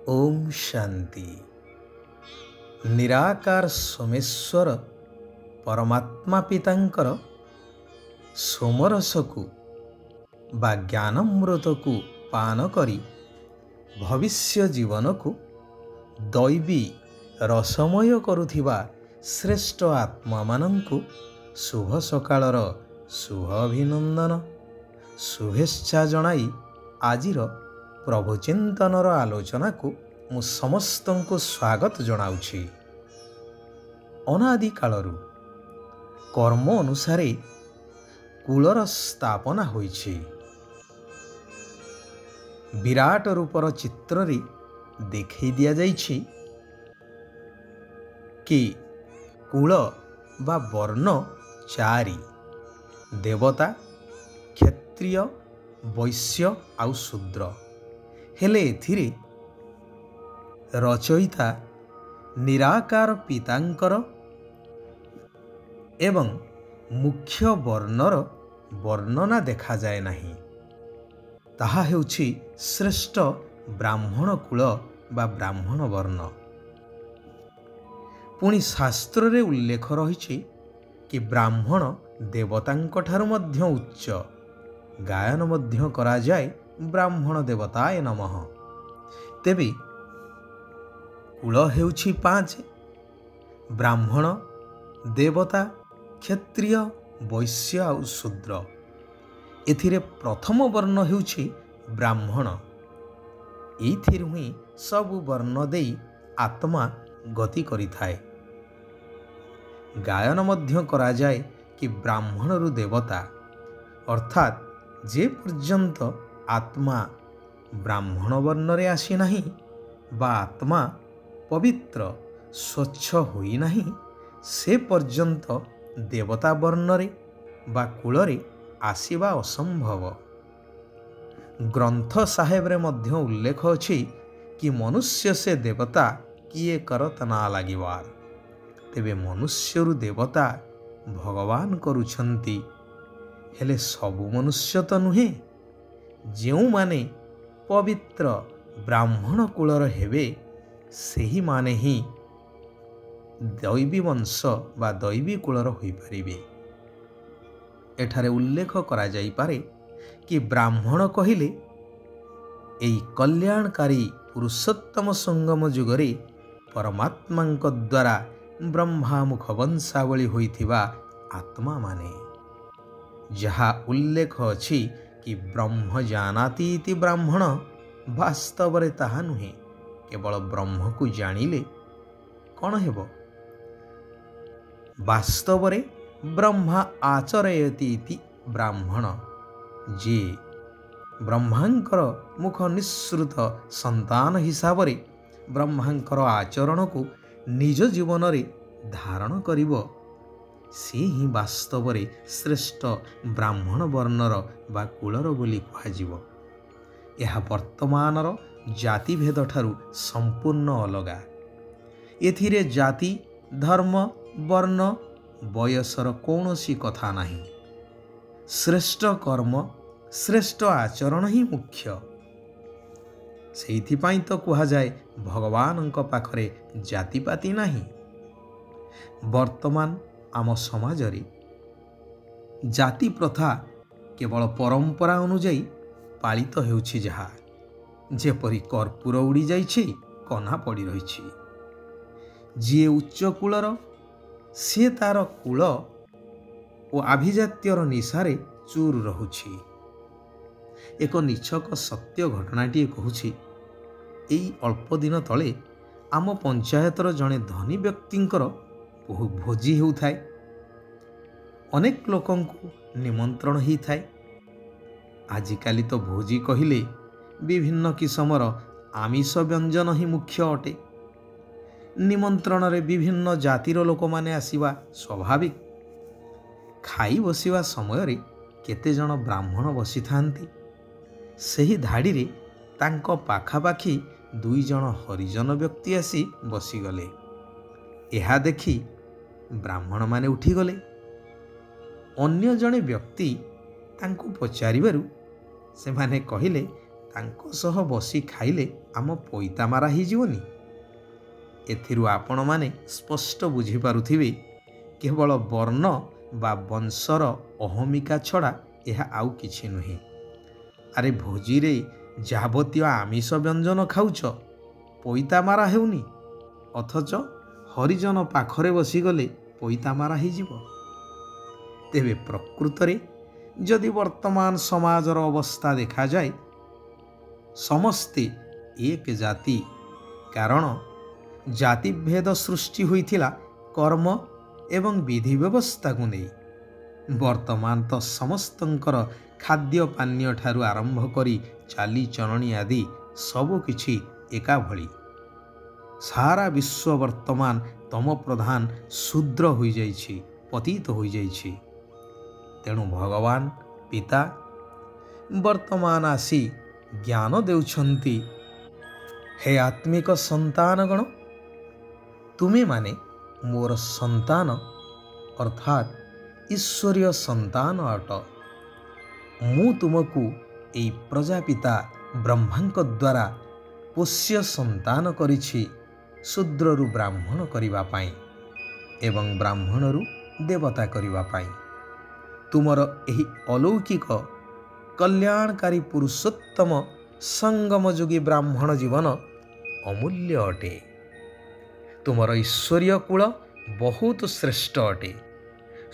ओम शांति। निराकार सोमेश्वर परमात्मा पितांकर सोमरस को बा ज्ञानामृत को पान करी भविष्य जीवन को दैवी रसमय करुथिबा श्रेष्ठ आत्मा मानंकु शुभ सकाळर शुभ अभिनंदन शुभेच्छा जणाई आजिर प्रभु चिंतनर आलोचना को मु समस्त को स्वागत जनाउछि। अनादि कालरू कर्म अनुसारे कुलर स्थापना होइछि। विराट रूपर चित्र रे देखै दिया जाइछि कि कुल बा वर्ण चारि देवता क्षत्रिय वैश्य आउ शूद्र हेले एथिरे रचयिता निराकार पितांकर एवं मुख्य वर्णर वर्णना देखा जाए नहीं। ताहा हेउछि श्रेष्ठ ब्राह्मण कुल बा ब्राह्मण वर्ण। पुणी शास्त्र रे उल्लेख रहिछि कि ब्राह्मण देवतांक ठारु मध्य उच्च। गायन मध्य करा जाए ब्राह्मण देवताय नमः। तेबे कुल हेउछि पांच। ब्राह्मण देवता क्षत्रिय वैश्य और शूद्र। एथिरे प्रथम वर्ण हेउछि ब्राह्मण। एथिरु ही सबु वर्ण देई आत्मा गति करिथाए। गायन मध्य करा जाए कि ब्राह्मणरु देवता अर्थात जे पर्यंत आत्मा ब्राह्मण वर्ण रे आसी नहीं बा आत्मा पवित्र स्वच्छ होई नहीं से पर्यंत देवता वर्ण रे बा कुल रे आसीबा असंभव। ग्रंथ साहेब रे मध्य उल्लेख अछि कि मनुष्य से देवता किए करत ना लागिवार। तेबे मनुष्यरु देवता भगवान करुछंती। हेले सबु मनुष्य तो नुहे। जेउ माने पवित्र ब्राह्मण कुलर हेबे सेही माने ही दैवी वंश बा दैवी कुलर होई परिबे। एठारे उल्लेख करा जाई पारे कि ब्राह्मण कहिले एई कल्याणकारी पुरुषोत्तम संगम जुगरे परमात्मांक द्वारा ब्रह्मा मुख वंशावली होइथिबा आत्मा माने। जहा उल्लेख अछि कि ब्रह्म जानाति इति ब्राह्मण वास्तव रे ताहा नुहे। केवल ब्रह्म को जानिले कौन हेबो। वास्तव रे ब्रह्मा आचरयति इति ब्राह्मण। जे ब्रह्मांकर मुख निःसृत संतान हिसाब रे ब्रह्मांकर आचरण को निज जीवन रे धारण करिवो से ही वास्तव रे श्रेष्ठ ब्राह्मण वर्णर बा कुलर बोली कहाजिवो। यह वर्तमानर जाति भेद ठारू संपूर्ण अलगा। एथिरे जाति धर्म वर्ण बयसर कौनसी कथा नहीं। श्रेष्ठ कर्म श्रेष्ठ आचरण ही मुख्य। सेइथिपाई तो कहा जाए भगवानंक पाखरे जातिपाति नहीं। वर्तमान आम समाज रे जाति प्रथा केवल परंपरा अनुजाई पालित हेउछि। जहा जेपरि कर्पूर उड़ी जाइछि कना पड़ी रहिछि। जे उच्च कुलर से तार कुल ओ आभिजात्यर निशारे चूर रहुछि। एक निछक सत्य घटनाटी कहूछि। एई अल्प दिन तले आम पंचायतर जड़े धनी व्यक्तिंकर बहु भोजी हेउथाए। अनेक लोकंकु निमंत्रण ही थाए। आजिकाली तो भोजी कहिले विभिन्न किसमर आमिष व्यंजन ही मुख्य अटे। निमंत्रण रे विभिन्न जातिर लोक माने आसीबा स्वाभाविक। खाई बसिवा समय रे केते जण ब्राह्मण बसी थांती। सेही धाड़ी रे तांको पाखापाखी दुई जण हरिजन व्यक्ति आसी बसीगले। एहा देखी ब्राह्मण माने उठीगले। अन्य जणे व्यक्ति तांको पचारिबारु से माने कहिले ତାଙ୍କ ସହ ବସି ଖାଇଲେ ଆମ ପଇତା ମାରା ହେଇଯିବନି? ଏଥିରୁ ଆପଣମାନେ ସ୍ପଷ୍ଟ ବୁଝିପାରୁଥିବେ କେବଳ ବର୍ଣ୍ଣ ବା ବଂଶର ଅହମିକା ଛଡ଼ା ଏହା ଆଉ କିଛି ନୁହେଁ। ଆରେ ଭୋଜିରେ ଯାବତୀୟ ଆମିଷ ବ୍ୟଞ୍ଜନ ଖାଉଛ, ପଇତା ମାରା ହେଉନି, ଅଥଚ ହରିଜନ ପାଖରେ ବସିଗଲେ ପଇତା ମାରା ହେଇଯିବ। ତେବେ ପ୍ରକୃତରେ ଯଦି ବର୍ତ୍ତମାନ ସମାଜର ଅବସ୍ଥା ଦେଖାଯାଏ, ସମସ୍ତେ ଏକ ଜାତି, କାରଣ ଜାତିଭେଦ ସୃଷ୍ଟି ହୋଇଥିଲା କର୍ମ ଏବଂ ବିଧି ବ୍ୟବସ୍ଥାକୁ ନେଇ। ବର୍ତ୍ତମାନ ତ ସମସ୍ତଙ୍କର ଖାଦ୍ୟ ପାନୀୟ ଠାରୁ ଆରମ୍ଭ କରି ଚାଲିଚଳଣି ଆଦି ସବୁକିଛି ଏକା ଭଳି। ସାରା ବିଶ୍ୱ ବର୍ତ୍ତମାନ ତମ ପ୍ରଧାନ ଶୂଦ୍ର ହୋଇଯାଇଛି, ପତିତ ହୋଇଯାଇଛି। ତେଣୁ ଭଗବାନ ପିତା ବର୍ତ୍ତମାନ ଆସି ଜ୍ଞାନ ଦେଉଛନ୍ତି, ହେ ଆତ୍ମିକ ସନ୍ତାନଗଣ, ତୁମେମାନେ ମୋର ସନ୍ତାନ ଅର୍ଥାତ୍ ଈଶ୍ୱରୀୟ ସନ୍ତାନ ଅଟ। ମୁଁ ତୁମକୁ ଏହି ପ୍ରଜାପିତା ବ୍ରହ୍ମାଙ୍କ ଦ୍ୱାରା ପୋଷ୍ୟ ସନ୍ତାନ କରିଛି ଶୂଦ୍ରରୁ ବ୍ରାହ୍ମଣ କରିବା ପାଇଁ ଏବଂ ବ୍ରାହ୍ମଣରୁ ଦେବତା କରିବା ପାଇଁ। ତୁମର ଏହି ଅଲୌକିକ କଲ୍ୟାଣକାରୀ ପୁରୁଷୋତ୍ତମ ସଙ୍ଗମଯୋଗୀ ବ୍ରାହ୍ମଣ ଜୀବନ ଅମୂଲ୍ୟ ଅଟେ। ତୁମର ଈଶ୍ୱରୀୟ କୂଳ ବହୁତ ଶ୍ରେଷ୍ଠ ଅଟେ।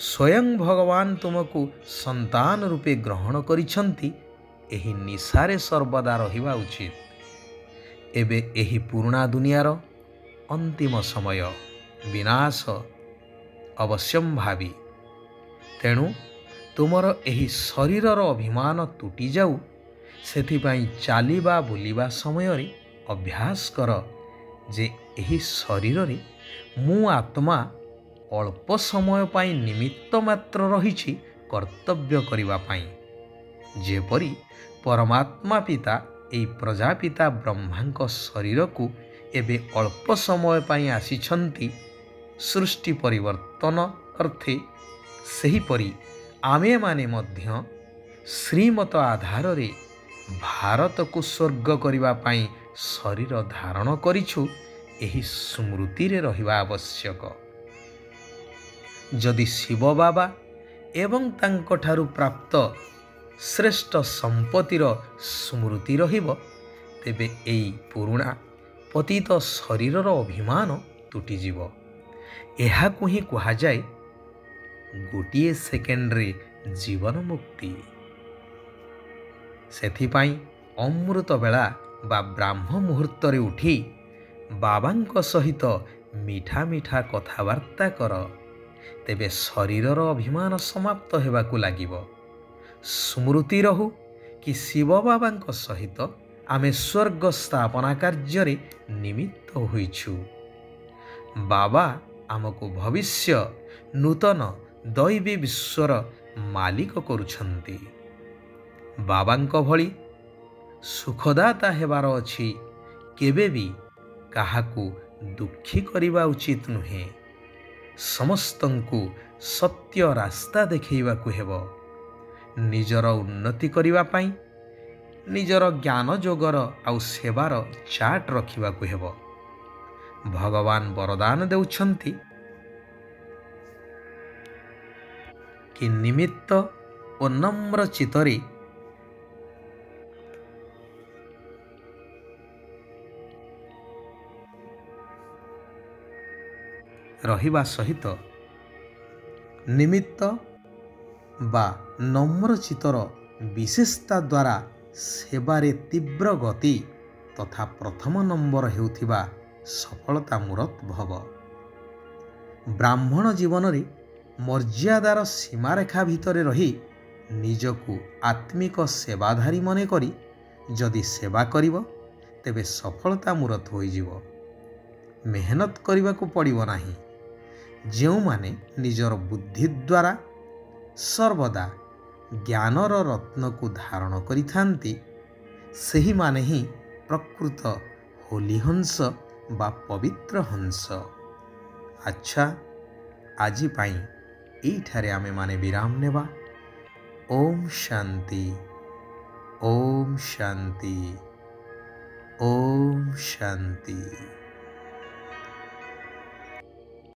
ସ୍ୱୟଂ ଭଗବାନ ତୁମକୁ ସନ୍ତାନ ରୂପେ ଗ୍ରହଣ କରିଛନ୍ତି। ଏହି ନିଶାରେ ସର୍ବଦା ରହିବା ଉଚିତ। ଏବେ ଏହି ପୁରୁଣା ଦୁନିଆର ଅନ୍ତିମ ସମୟ, ବିନାଶ ଅବଶ୍ୟମ୍ଭାବୀ। ତେଣୁ ତୁମର ଏହି ଶରୀରର ଅଭିମାନ ତୁଟିଯାଉ, ସେଥିପାଇଁ ଚାଲିବା ବୁଲିବା ସମୟରେ ଅଭ୍ୟାସ କର ଯେ ଏହି ଶରୀରରେ ମୁଁ ଆତ୍ମା ଅଳ୍ପ ସମୟ ପାଇଁ ନିମିତ୍ତ ମାତ୍ର ରହିଛି କର୍ତ୍ତବ୍ୟ କରିବା ପାଇଁ। ଯେପରି ପରମାତ୍ମା ପିତା ଏହି ପ୍ରଜାପିତା ବ୍ରହ୍ମାଙ୍କ ଶରୀରକୁ ଏବେ ଅଳ୍ପ ସମୟ ପାଇଁ ଆସିଛନ୍ତି ସୃଷ୍ଟି ପରିବର୍ତ୍ତନ ଅର୍ଥେ, ସେହିପରି ଆମେମାନେ ମଧ୍ୟ ଶ୍ରୀମତ ଆଧାରରେ ଭାରତକୁ ସ୍ୱର୍ଗ କରିବା ପାଇଁ ଶରୀର ଧାରଣ କରିଛୁ, ଏହି ସ୍ମୃତିରେ ରହିବା ଆବଶ୍ୟକ। ଯଦି ଶିବ ବାବା ଏବଂ ତାଙ୍କଠାରୁ ପ୍ରାପ୍ତ ଶ୍ରେଷ୍ଠ ସମ୍ପତ୍ତିର ସ୍ମୃତି ରହିବ, ତେବେ ଏହି ପୁରୁଣା ପତିତ ଶରୀରର ଅଭିମାନ ତୁଟିଯିବ। ଏହାକୁ ହିଁ କୁହାଯାଏ ଗୋଟିଏ ସେକେଣ୍ଡରେ ଜୀବନ ମୁକ୍ତି। ସେଥିପାଇଁ ଅମୃତ ବେଳା ବା ବ୍ରାହ୍ମ ମୁହୂର୍ତ୍ତରେ ଉଠି ବାବାଙ୍କ ସହିତ ମିଠା ମିଠା କଥାବାର୍ତ୍ତା କର, ତେବେ ଶରୀରର ଅଭିମାନ ସମାପ୍ତ ହେବାକୁ ଲାଗିବ। ସ୍ମୃତି ରହୁ କି ଶିବ ବାବାଙ୍କ ସହିତ ଆମେ ସ୍ୱର୍ଗ ସ୍ଥାପନା କାର୍ଯ୍ୟରେ ନିମିତ୍ତ ହୋଇଛୁ। ବାବା ଆମକୁ ଭବିଷ୍ୟ ନୂତନ ଦୈବୀ ବିଶ୍ୱର ମାଲିକ କରୁଛନ୍ତି। ବାବାଙ୍କ ଭଳି ସୁଖଦାତା ହେବାର ଅଛି, କେବେ ବି କାହାକୁ ଦୁଃଖୀ କରିବା ଉଚିତ ନୁହେଁ। ସମସ୍ତଙ୍କୁ ସତ୍ୟ ରାସ୍ତା ଦେଖାଇବାକୁ ହେବ। ନିଜର ଉନ୍ନତି କରିବା ପାଇଁ ନିଜର ଜ୍ଞାନ ଯୋଗର ଆଉ ସେବାର ଚାର୍ଟ ରଖିବାକୁ ହେବ। ଭଗବାନ ବରଦାନ ଦେଉଛନ୍ତି କି ନିମିତ୍ତ ଓ ନମ୍ର ଚିତ୍ତରେ ରହିବା ସହିତ ନିମିତ୍ତ ବା ନମ୍ର ଚିତ୍ତର ବିଶେଷତା ଦ୍ୱାରା ସେବାରେ ତୀବ୍ର ଗତି ତଥା ପ୍ରଥମ ନମ୍ବର ହେଉଥିବା ସଫଳତା ମୂରତ ଭବ। ବ୍ରାହ୍ମଣ ଜୀବନରେ ମର୍ଯ୍ୟାଦାର ସୀମାରେଖା ଭିତରେ ରହି ନିଜକୁ ଆତ୍ମିକ ସେବାଧାରୀ ମନେକରି ଯଦି ସେବା କରିବ, ତେବେ ସଫଳତା ମୂରତ ହୋଇଯିବ। ମେହନତ କରିବାକୁ ପଡ଼ିବ ନାହିଁ। ଯେଉଁମାନେ ନିଜର ବୁଦ୍ଧି ଦ୍ୱାରା ସର୍ବଦା ଜ୍ଞାନର ରତ୍ନକୁ ଧାରଣ କରିଥାନ୍ତି, ସେହିମାନେ ହିଁ ପ୍ରକୃତ ହୋଲି ହଂସ ବା ପବିତ୍ର ହଂସ। ଆଚ୍ଛା, ଆଜି ପାଇଁ ଏଇଠାରେ ଆମେମାନେ ବିରାମ ନେବା। ଓମ୍ ଶାନ୍ତି। ओम शांति। ओम शांति।